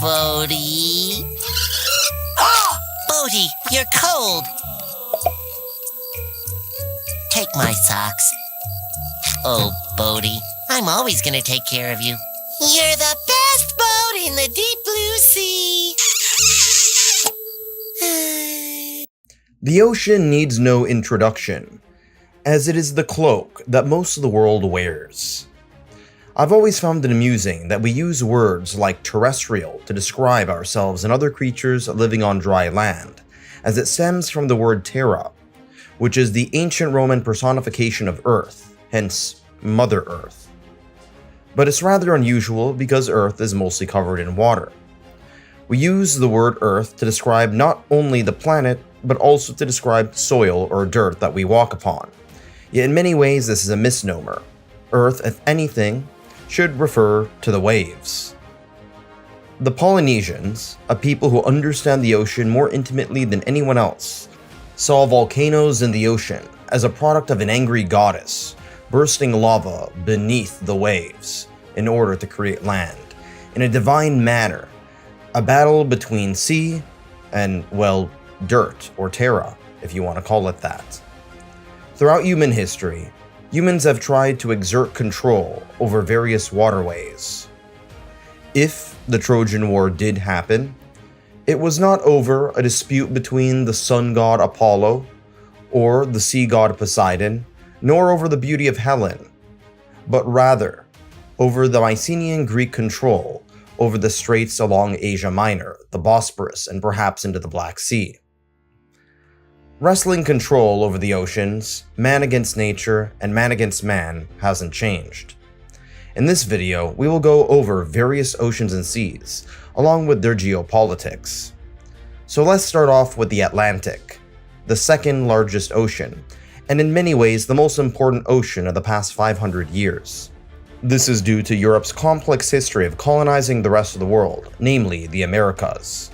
Bodhi. Oh, Bodhi, you're cold. Take my socks. Oh, Bodhi, I'm always gonna take care of you. You're the best boat in the deep blue sea. The ocean needs no introduction, as it is the cloak that most of the world wears. I've always found it amusing that we use words like terrestrial to describe ourselves and other creatures living on dry land, as it stems from the word terra, which is the ancient Roman personification of Earth, hence Mother Earth. But it's rather unusual because Earth is mostly covered in water. We use the word Earth to describe not only the planet, but also to describe soil or dirt that we walk upon. Yet in many ways this is a misnomer. Earth, if anything, should refer to the waves. The Polynesians, a people who understand the ocean more intimately than anyone else, saw volcanoes in the ocean as a product of an angry goddess, bursting lava beneath the waves in order to create land, in a divine manner, a battle between sea and, well, dirt or terra, if you want to call it that. Throughout human history, humans have tried to exert control over various waterways. If the Trojan War did happen, it was not over a dispute between the sun god Apollo or the sea god Poseidon, nor over the beauty of Helen, but rather over the Mycenaean Greek control over the straits along Asia Minor, the Bosporus, and perhaps into the Black Sea. Wrestling control over the oceans, man against nature, and man against man hasn't changed. In this video, we will go over various oceans and seas, along with their geopolitics. So let's start off with the Atlantic, the second largest ocean, and in many ways the most important ocean of the past 500 years. This is due to Europe's complex history of colonizing the rest of the world, namely the Americas.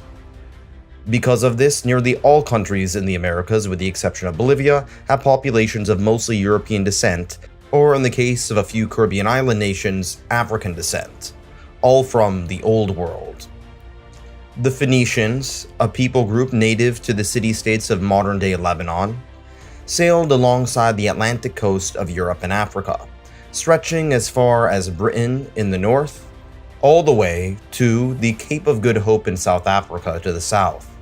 Because of this, nearly all countries in the Americas, with the exception of Bolivia, have populations of mostly European descent, or in the case of a few Caribbean island nations, African descent, all from the Old World. The Phoenicians, a people group native to the city-states of modern-day Lebanon, sailed alongside the Atlantic coast of Europe and Africa, stretching as far as Britain in the north, all the way to the Cape of Good Hope in South Africa to the south.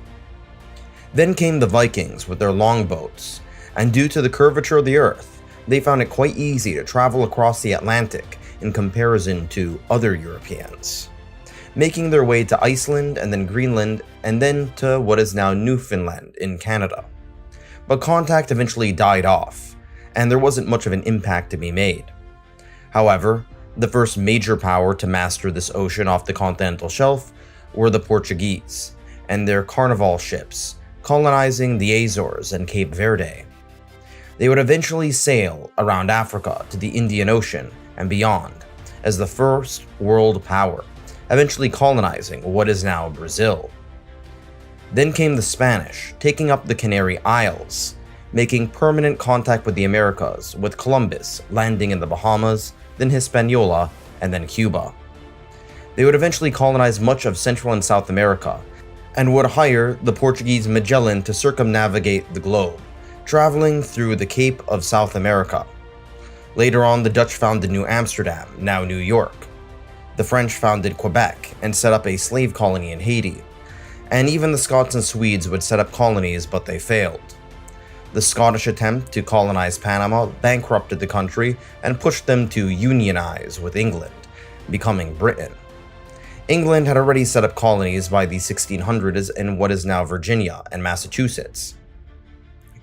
Then came the Vikings with their longboats, and due to the curvature of the earth, they found it quite easy to travel across the Atlantic in comparison to other Europeans, making their way to Iceland and then Greenland and then to what is now Newfoundland in Canada. But contact eventually died off, and there wasn't much of an impact to be made. However, the first major power to master this ocean off the continental shelf were the Portuguese and their carnival ships, colonizing the Azores and Cape Verde. They would eventually sail around Africa to the Indian Ocean and beyond as the first world power, eventually colonizing what is now Brazil. Then came the Spanish, taking up the Canary Isles, making permanent contact with the Americas, with Columbus landing in the Bahamas, then Hispaniola, and then Cuba. They would eventually colonize much of Central and South America, and would hire the Portuguese Magellan to circumnavigate the globe, traveling through the Cape of South America. Later on, the Dutch founded New Amsterdam, now New York. The French founded Quebec and set up a slave colony in Haiti. And even the Scots and Swedes would set up colonies, but they failed. The Scottish attempt to colonize Panama bankrupted the country and pushed them to unionize with England, becoming Britain. England had already set up colonies by the 1600s in what is now Virginia and Massachusetts.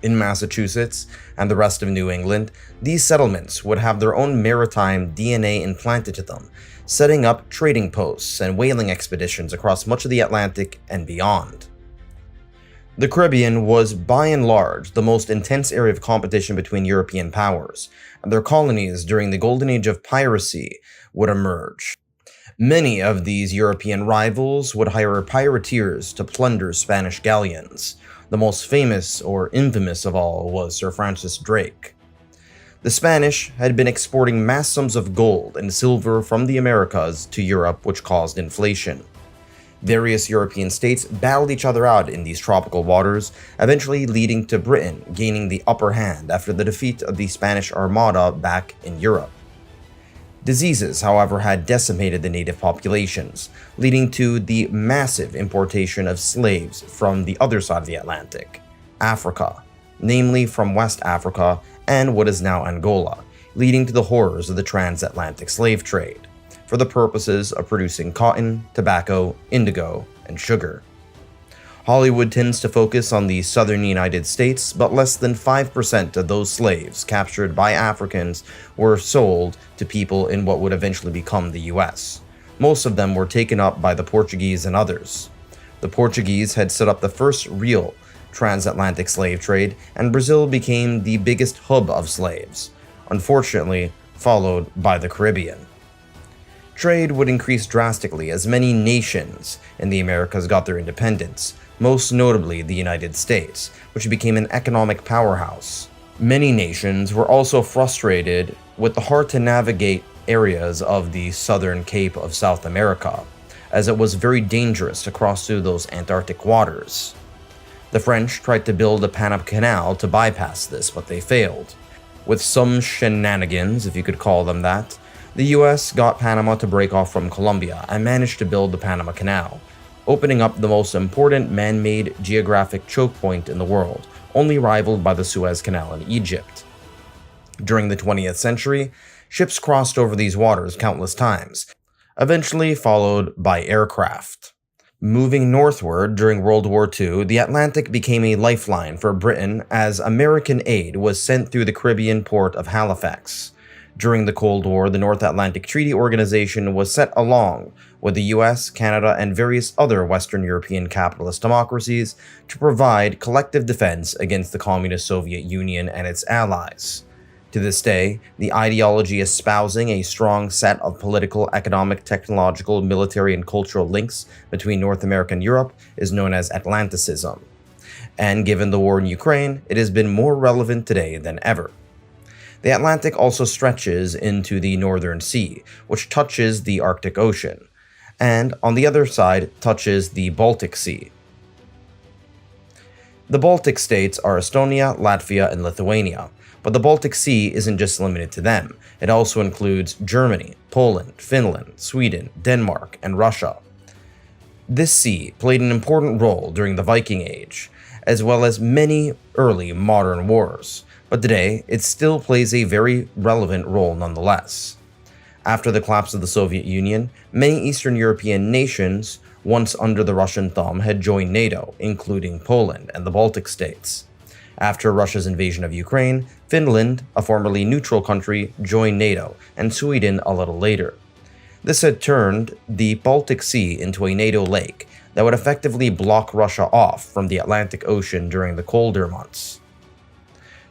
In Massachusetts and the rest of New England, these settlements would have their own maritime DNA implanted to them, setting up trading posts and whaling expeditions across much of the Atlantic and beyond. The Caribbean was by and large the most intense area of competition between European powers, and their colonies during the golden age of piracy would emerge. Many of these European rivals would hire pirateers to plunder Spanish galleons. The most famous or infamous of all was Sir Francis Drake. The Spanish had been exporting mass sums of gold and silver from the Americas to Europe, which caused inflation. Various European states battled each other out in these tropical waters, eventually leading to Britain gaining the upper hand after the defeat of the Spanish Armada back in Europe. Diseases, however, had decimated the native populations, leading to the massive importation of slaves from the other side of the Atlantic, Africa, namely from West Africa and what is now Angola, leading to the horrors of the transatlantic slave trade, for the purposes of producing cotton, tobacco, indigo, and sugar. Hollywood tends to focus on the southern United States, but less than 5% of those slaves captured by Africans were sold to people in what would eventually become the US. Most of them were taken up by the Portuguese and others. The Portuguese had set up the first real transatlantic slave trade, and Brazil became the biggest hub of slaves, unfortunately followed by the Caribbean. Trade would increase drastically as many nations in the Americas got their independence, most notably the United States, which became an economic powerhouse. Many nations were also frustrated with the hard-to-navigate areas of the southern Cape of South America, as it was very dangerous to cross through those Antarctic waters. The French tried to build a Panama Canal to bypass this, but they failed. With some shenanigans, if you could call them that, the US got Panama to break off from Colombia and managed to build the Panama Canal, opening up the most important man-made geographic choke point in the world, only rivaled by the Suez Canal in Egypt. During the 20th century, ships crossed over these waters countless times, eventually followed by aircraft. Moving northward during World War II, the Atlantic became a lifeline for Britain as American aid was sent through the Caribbean port of Halifax. During the Cold War, the North Atlantic Treaty Organization was set along with the US, Canada, and various other Western European capitalist democracies to provide collective defense against the Communist Soviet Union and its allies. To this day, the ideology espousing a strong set of political, economic, technological, military, and cultural links between North America and Europe is known as Atlanticism. And given the war in Ukraine, it has been more relevant today than ever. The Atlantic also stretches into the Northern Sea, which touches the Arctic Ocean, and on the other side touches the Baltic Sea. The Baltic states are Estonia, Latvia, and Lithuania, but the Baltic Sea isn't just limited to them. It also includes Germany, Poland, Finland, Sweden, Denmark, and Russia. This sea played an important role during the Viking Age, as well as many early modern wars, but today it still plays a very relevant role nonetheless. After the collapse of the Soviet Union, many Eastern European nations, once under the Russian thumb, had joined NATO, including Poland and the Baltic states. After Russia's invasion of Ukraine, Finland, a formerly neutral country, joined NATO, and Sweden a little later. This had turned the Baltic Sea into a NATO lake that would effectively block Russia off from the Atlantic Ocean during the colder months.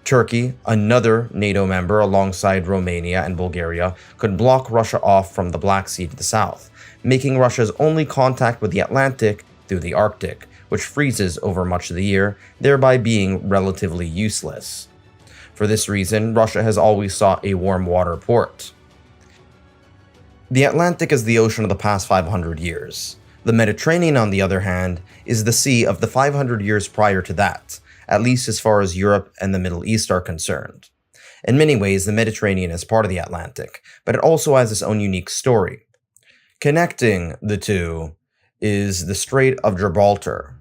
Turkey, another NATO member alongside Romania and Bulgaria, could block Russia off from the Black Sea to the south, making Russia's only contact with the Atlantic through the Arctic, which freezes over much of the year, thereby being relatively useless. For this reason, Russia has always sought a warm water port. The Atlantic is the ocean of the past 500 years. The Mediterranean, on the other hand, is the sea of the 500 years prior to that, at least as far as Europe and the Middle East are concerned. In many ways, the Mediterranean is part of the Atlantic, but it also has its own unique story. Connecting the two is the Strait of Gibraltar,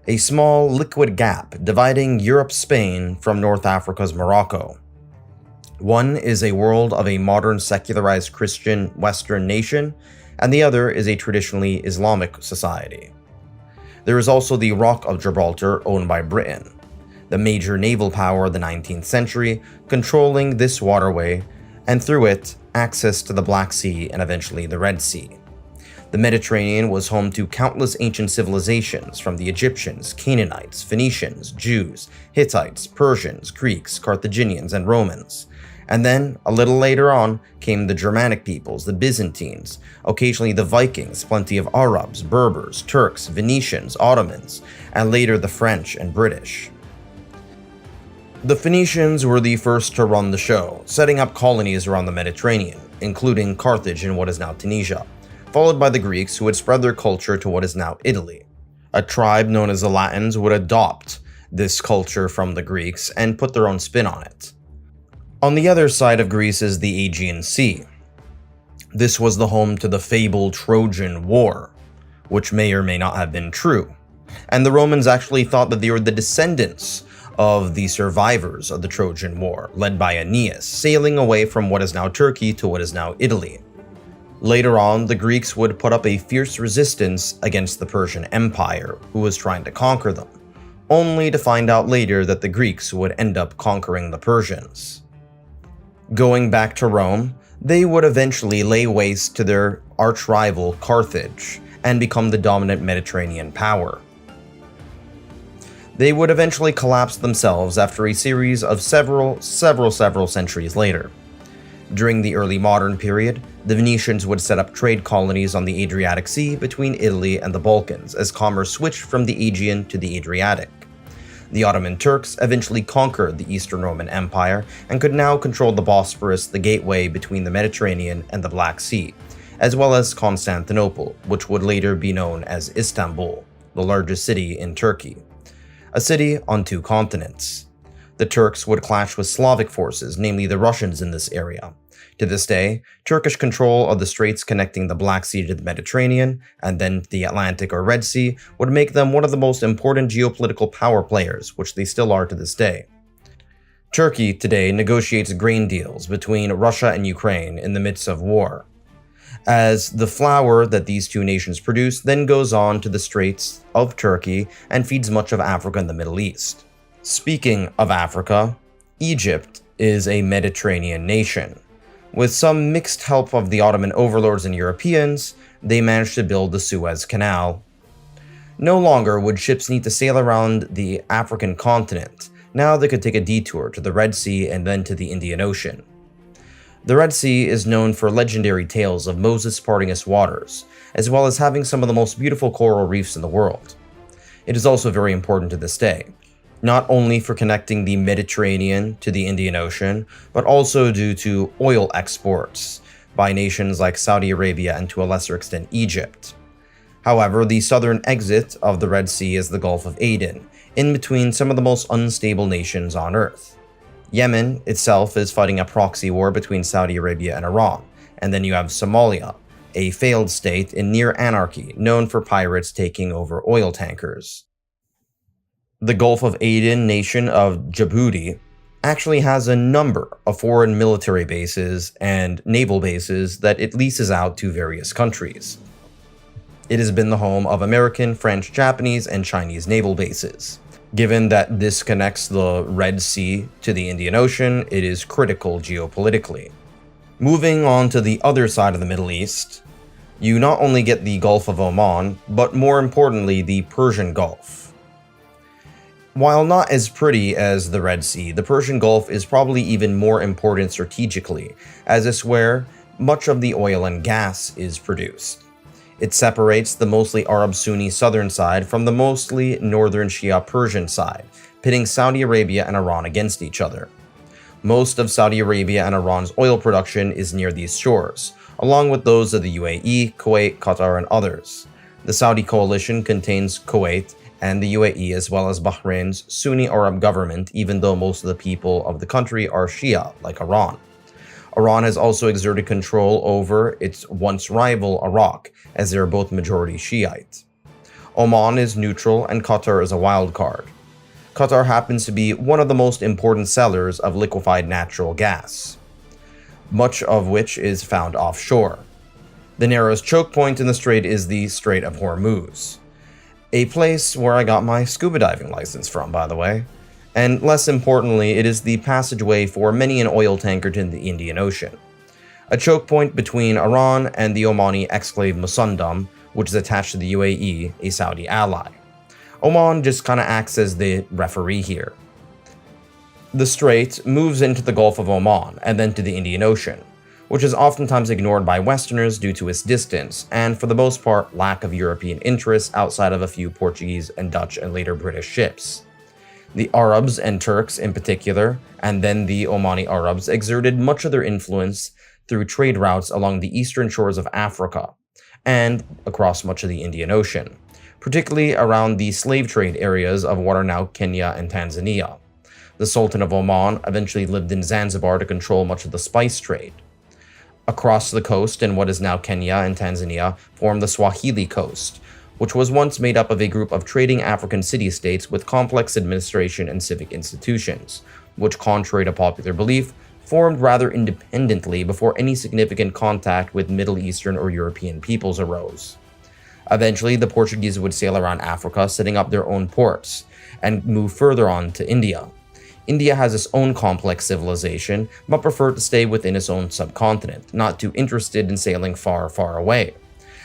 a small liquid gap dividing Europe's Spain from North Africa's Morocco. One is a world of a modern secularized Christian Western nation, and the other is a traditionally Islamic society. There is also the Rock of Gibraltar, owned by Britain, the major naval power of the 19th century, controlling this waterway, and through it, access to the Black Sea and eventually the Red Sea. The Mediterranean was home to countless ancient civilizations, from the Egyptians, Canaanites, Phoenicians, Jews, Hittites, Persians, Greeks, Carthaginians, and Romans. And then, a little later on, came the Germanic peoples, the Byzantines, occasionally the Vikings, plenty of Arabs, Berbers, Turks, Venetians, Ottomans, and later the French and British. The Phoenicians were the first to run the show, setting up colonies around the Mediterranean, including Carthage in what is now Tunisia, followed by the Greeks, who would spread their culture to what is now Italy. A tribe known as the Latins would adopt this culture from the Greeks and put their own spin on it. On the other side of Greece is the Aegean Sea. This was the home to the fabled Trojan War, which may or may not have been true. And the Romans actually thought that they were the descendants of the survivors of the Trojan War, led by Aeneas, sailing away from what is now Turkey to what is now Italy. Later on, the Greeks would put up a fierce resistance against the Persian Empire, who was trying to conquer them, only to find out later that the Greeks would end up conquering the Persians. Going back to Rome, they would eventually lay waste to their arch-rival Carthage and become the dominant Mediterranean power. They would eventually collapse themselves after a series of several centuries later. During the early modern period, the Venetians would set up trade colonies on the Adriatic Sea between Italy and the Balkans as commerce switched from the Aegean to the Adriatic. The Ottoman Turks eventually conquered the Eastern Roman Empire and could now control the Bosphorus, the gateway between the Mediterranean and the Black Sea, as well as Constantinople, which would later be known as Istanbul, the largest city in Turkey. A city on two continents. The Turks would clash with Slavic forces, namely the Russians in this area. To this day, Turkish control of the straits connecting the Black Sea to the Mediterranean, and then the Atlantic or Red Sea, would make them one of the most important geopolitical power players, which they still are to this day. Turkey today negotiates grain deals between Russia and Ukraine in the midst of war, as the flour that these two nations produce then goes on to the Straits of Turkey and feeds much of Africa and the Middle East. Speaking of Africa, Egypt is a Mediterranean nation. With some mixed help of the Ottoman overlords and Europeans, they managed to build the Suez Canal. No longer would ships need to sail around the African continent. Now they could take a detour to the Red Sea and then to the Indian Ocean. The Red Sea is known for legendary tales of Moses parting its waters, as well as having some of the most beautiful coral reefs in the world. It is also very important to this day, not only for connecting the Mediterranean to the Indian Ocean, but also due to oil exports by nations like Saudi Arabia and to a lesser extent Egypt. However, the southern exit of the Red Sea is the Gulf of Aden, in between some of the most unstable nations on Earth. Yemen itself is fighting a proxy war between Saudi Arabia and Iran, and then you have Somalia, a failed state in near anarchy known for pirates taking over oil tankers. The Gulf of Aden nation of Djibouti actually has a number of foreign military bases and naval bases that it leases out to various countries. It has been the home of American, French, Japanese, and Chinese naval bases. Given that this connects the Red Sea to the Indian Ocean, it is critical geopolitically. Moving on to the other side of the Middle East, you not only get the Gulf of Oman, but more importantly, the Persian Gulf. While not as pretty as the Red Sea, the Persian Gulf is probably even more important strategically, as it's where much of the oil and gas is produced. It separates the mostly Arab Sunni southern side from the mostly northern Shia Persian side, pitting Saudi Arabia and Iran against each other. Most of Saudi Arabia and Iran's oil production is near these shores, along with those of the UAE, Kuwait, Qatar, and others. The Saudi coalition contains Kuwait and the UAE as well as Bahrain's Sunni Arab government, even though most of the people of the country are Shia, like Iran. Iran has also exerted control over its once rival Iraq, as they are both majority Shiite. Oman is neutral and Qatar is a wild card. Qatar happens to be one of the most important sellers of liquefied natural gas, much of which is found offshore. The narrowest choke point in the strait is the Strait of Hormuz, a place where I got my scuba diving license from, by the way. And less importantly, it is the passageway for many an oil tanker to the Indian Ocean. A choke point between Iran and the Omani exclave Musandam, which is attached to the UAE, a Saudi ally. Oman just kind of acts as the referee here. The strait moves into the Gulf of Oman and then to the Indian Ocean, which is oftentimes ignored by Westerners due to its distance and, for the most part, lack of European interests outside of a few Portuguese and Dutch and later British ships. The Arabs and Turks in particular, and then the Omani Arabs, exerted much of their influence through trade routes along the eastern shores of Africa, and across much of the Indian Ocean, particularly around the slave trade areas of what are now Kenya and Tanzania. The Sultan of Oman eventually lived in Zanzibar to control much of the spice trade. Across the coast in what is now Kenya and Tanzania formed the Swahili coast, which was once made up of a group of trading African city-states with complex administration and civic institutions, which, contrary to popular belief, formed rather independently before any significant contact with Middle Eastern or European peoples arose. Eventually, the Portuguese would sail around Africa, setting up their own ports, and move further on to India. India has its own complex civilization, but preferred to stay within its own subcontinent, not too interested in sailing far, far away.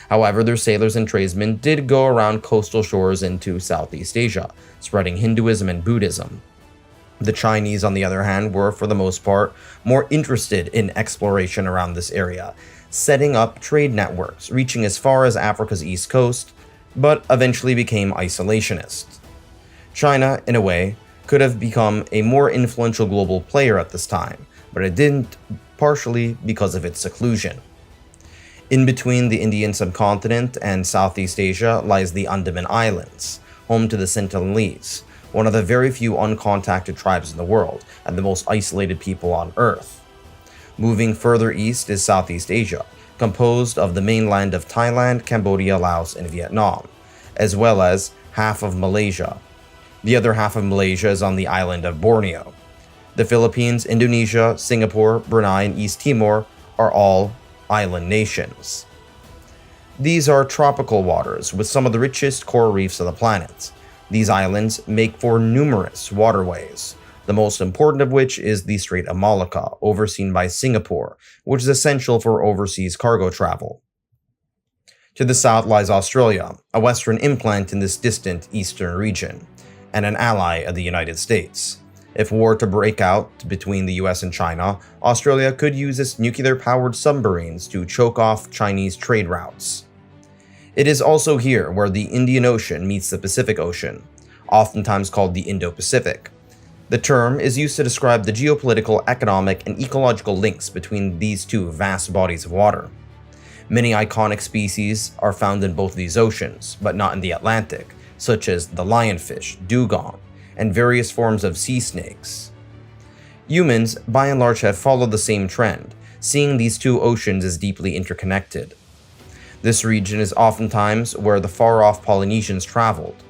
However, their sailors and tradesmen did go around coastal shores into Southeast Asia, spreading Hinduism and Buddhism. The Chinese, on the other hand, were, for the most part, more interested in exploration around this area, setting up trade networks, reaching as far as Africa's east coast, but eventually became isolationist. China, in a way, could have become a more influential global player at this time, but it didn't, partially because of its seclusion. In between the Indian subcontinent and Southeast Asia lies the Andaman Islands, home to the Sentinelese, one of the very few uncontacted tribes in the world and the most isolated people on Earth. Moving further east is Southeast Asia, composed of the mainland of Thailand, Cambodia, Laos, and Vietnam, as well as half of Malaysia. The other half of Malaysia is on the island of Borneo. The Philippines, Indonesia, Singapore, Brunei, and East Timor are all island nations. These are tropical waters with some of the richest coral reefs of the planet. These islands make for numerous waterways, the most important of which is the Strait of Malacca, overseen by Singapore, which is essential for overseas cargo travel. To the south lies Australia, a western implant in this distant eastern region, and an ally of the United States. If war to break out between the US and China, Australia could use its nuclear-powered submarines to choke off Chinese trade routes. It is also here where the Indian Ocean meets the Pacific Ocean, oftentimes called the Indo-Pacific. The term is used to describe the geopolitical, economic, and ecological links between these two vast bodies of water. Many iconic species are found in both these oceans, but not in the Atlantic, such as the lionfish, dugong, and various forms of sea snakes. Humans, by and large, have followed the same trend, seeing these two oceans as deeply interconnected. This region is oftentimes where the far-off Polynesians traveled,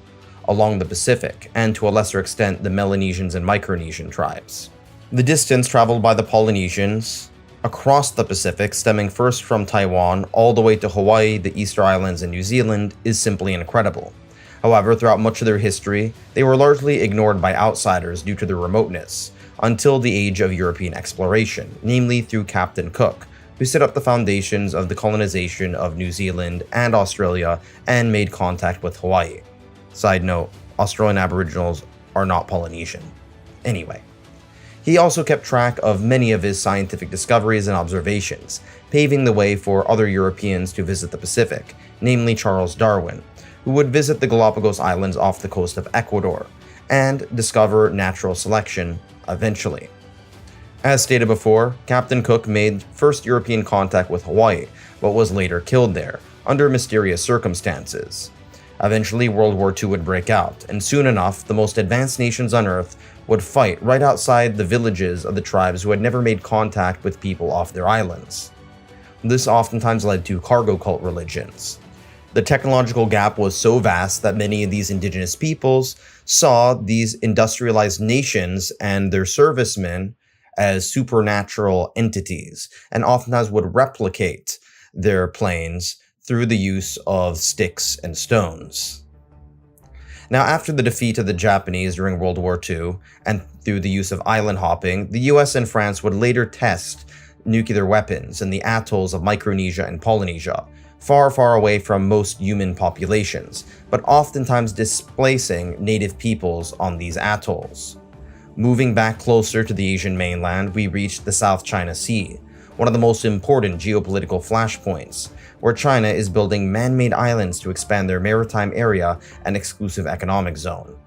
along the Pacific, and to a lesser extent the Melanesians and Micronesian tribes. The distance traveled by the Polynesians across the Pacific, stemming first from Taiwan all the way to Hawaii, the Easter Islands, and New Zealand, is simply incredible. However, throughout much of their history, they were largely ignored by outsiders due to their remoteness, until the age of European exploration, namely through Captain Cook, who set up the foundations of the colonization of New Zealand and Australia and made contact with Hawaii. Side note, Australian Aboriginals are not Polynesian. Anyway, he also kept track of many of his scientific discoveries and observations, paving the way for other Europeans to visit the Pacific, namely Charles Darwin, who would visit the Galapagos Islands off the coast of Ecuador and discover natural selection eventually. As stated before, Captain Cook made first European contact with Hawaii, but was later killed there, under mysterious circumstances. Eventually, World War II would break out, and soon enough, the most advanced nations on Earth would fight right outside the villages of the tribes who had never made contact with people off their islands. This oftentimes led to cargo cult religions. The technological gap was so vast that many of these indigenous peoples saw these industrialized nations and their servicemen as supernatural entities, and oftentimes would replicate their planes through the use of sticks and stones. Now, after the defeat of the Japanese during World War II, and through the use of island hopping, the US and France would later test nuclear weapons in the atolls of Micronesia and Polynesia, far, far away from most human populations, but oftentimes displacing native peoples on these atolls. Moving back closer to the Asian mainland, we reached the South China Sea, one of the most important geopolitical flashpoints, where China is building man-made islands to expand their maritime area and exclusive economic zone.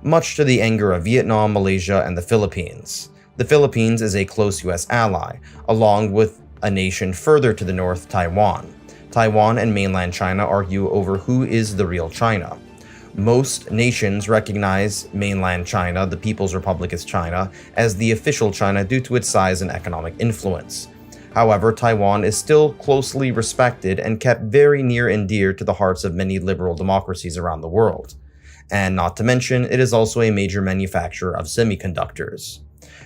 Much to the anger of Vietnam, Malaysia, and the Philippines. The Philippines is a close US ally, along with a nation further to the north, Taiwan, Taiwan and mainland China argue over who is the real China. Most nations recognize mainland China, the People's Republic of China, as the official China due to its size and economic influence. However, Taiwan is still closely respected and kept very near and dear to the hearts of many liberal democracies around the world. And not to mention, it is also a major manufacturer of semiconductors.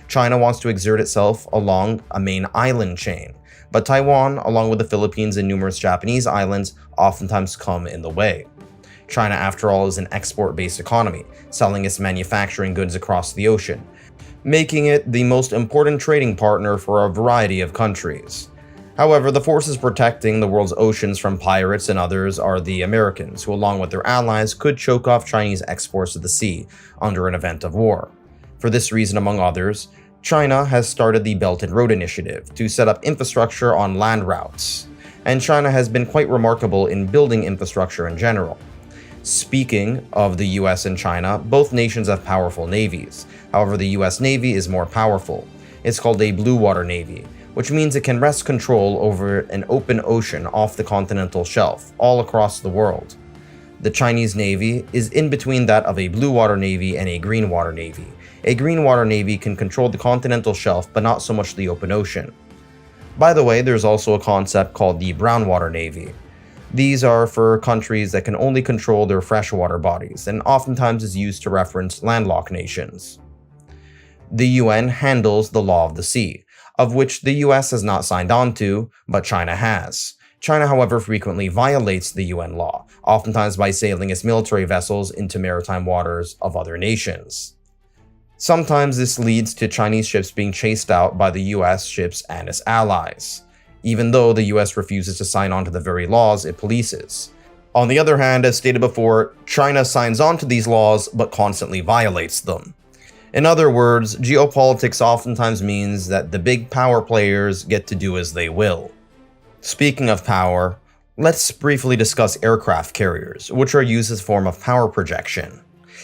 China wants to exert itself along a main island chain, but Taiwan, along with the Philippines and numerous Japanese islands, oftentimes come in the way. China, after all, is an export-based economy, selling its manufacturing goods across the ocean, making it the most important trading partner for a variety of countries. However, the forces protecting the world's oceans from pirates and others are the Americans, who along with their allies could choke off Chinese exports to the sea under an event of war. For this reason, among others, China has started the Belt and Road Initiative to set up infrastructure on land routes, and China has been quite remarkable in building infrastructure in general. Speaking of the US and China, both nations have powerful navies. However, the US Navy is more powerful. It's called a blue water navy, which means it can wrest control over an open ocean off the continental shelf, all across the world. The Chinese Navy is in between that of a blue water navy and a green water navy. A green water navy can control the continental shelf, but not so much the open ocean. By the way, there's also a concept called the brown water navy. These are for countries that can only control their freshwater bodies, and oftentimes is used to reference landlocked nations. The UN handles the law of the sea, of which the US has not signed on to, but China has. China, however, frequently violates the UN law, oftentimes by sailing its military vessels into maritime waters of other nations. Sometimes this leads to Chinese ships being chased out by the US ships and its allies, even though the US refuses to sign on to the very laws it polices. On the other hand, as stated before, China signs on to these laws but constantly violates them. In other words, geopolitics oftentimes means that the big power players get to do as they will. Speaking of power, let's briefly discuss aircraft carriers, which are used as a form of power projection.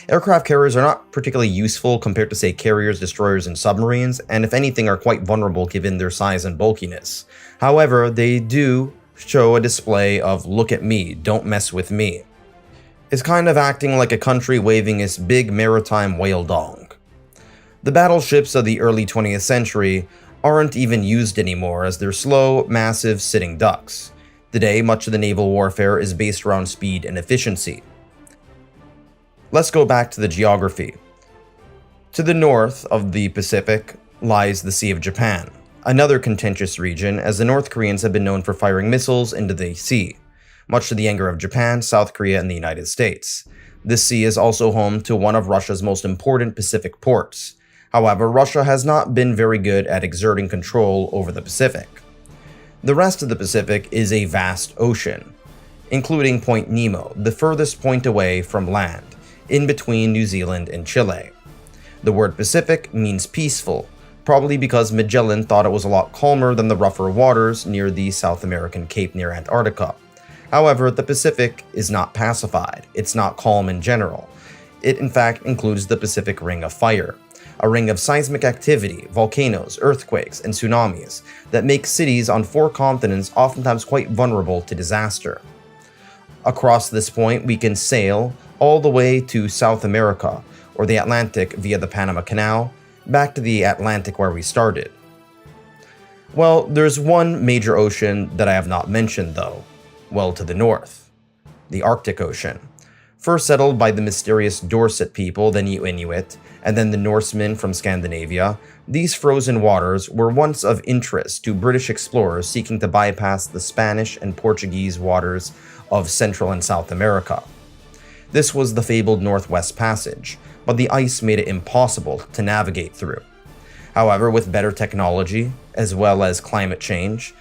Aircraft carriers are not particularly useful compared to, say, carriers, destroyers, and submarines, and if anything are quite vulnerable given their size and bulkiness. However, they do show a display of "look at me, don't mess with me." It's kind of acting like a country waving its big maritime whale dong. The battleships of the early 20th century aren't even used anymore as they're slow, massive sitting ducks. Today, much of the naval warfare is based around speed and efficiency. Let's go back to the geography. To the north of the Pacific lies the Sea of Japan, another contentious region as the North Koreans have been known for firing missiles into the sea, much to the anger of Japan, South Korea, and the United States. This sea is also home to one of Russia's most important Pacific ports. However, Russia has not been very good at exerting control over the Pacific. The rest of the Pacific is a vast ocean, including Point Nemo, the furthest point away from land, in between New Zealand and Chile. The word Pacific means peaceful, probably because Magellan thought it was a lot calmer than the rougher waters near the South American Cape near Antarctica. However, the Pacific is not pacified, it's not calm in general. It in fact includes the Pacific Ring of Fire, a ring of seismic activity, volcanoes, earthquakes, and tsunamis that make cities on 4 continents oftentimes quite vulnerable to disaster. Across this point, we can sail all the way to South America, or the Atlantic via the Panama Canal, back to the Atlantic where we started. Well, there's one major ocean that I have not mentioned though, well to the north, the Arctic Ocean. First settled by the mysterious Dorset people, then the Inuit, and then the Norsemen from Scandinavia, these frozen waters were once of interest to British explorers seeking to bypass the Spanish and Portuguese waters of Central and South America. This was the fabled Northwest Passage, but the ice made it impossible to navigate through. However, with better technology, as well as climate change,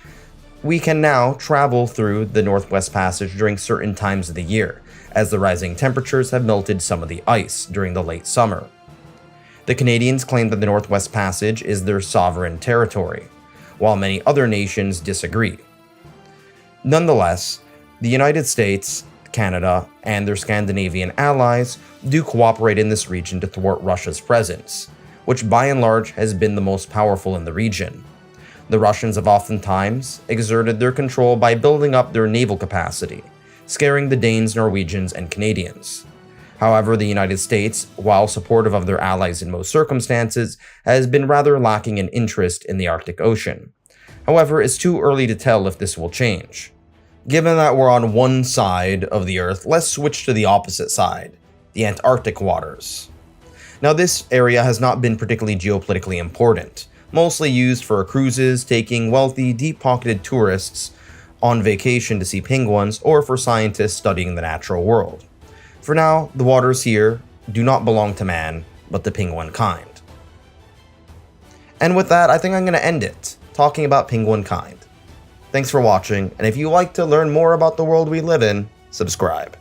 we can now travel through the Northwest Passage during certain times of the year, as the rising temperatures have melted some of the ice during the late summer. The Canadians claim that the Northwest Passage is their sovereign territory, while many other nations disagree. Nonetheless, the United States, Canada, and their Scandinavian allies do cooperate in this region to thwart Russia's presence, which by and large has been the most powerful in the region. The Russians have oftentimes exerted their control by building up their naval capacity, scaring the Danes, Norwegians, and Canadians. However, the United States, while supportive of their allies in most circumstances, has been rather lacking in interest in the Arctic Ocean. However, it's too early to tell if this will change. Given that we're on one side of the Earth, let's switch to the opposite side, the Antarctic waters. Now, this area has not been particularly geopolitically important, mostly used for cruises taking wealthy, deep-pocketed tourists on vacation to see penguins or for scientists studying the natural world. For now, the waters here do not belong to man, but the penguin kind. And with that, I think I'm going to end it, talking about penguin kind. Thanks for watching, and if you like to learn more about the world we live in, subscribe.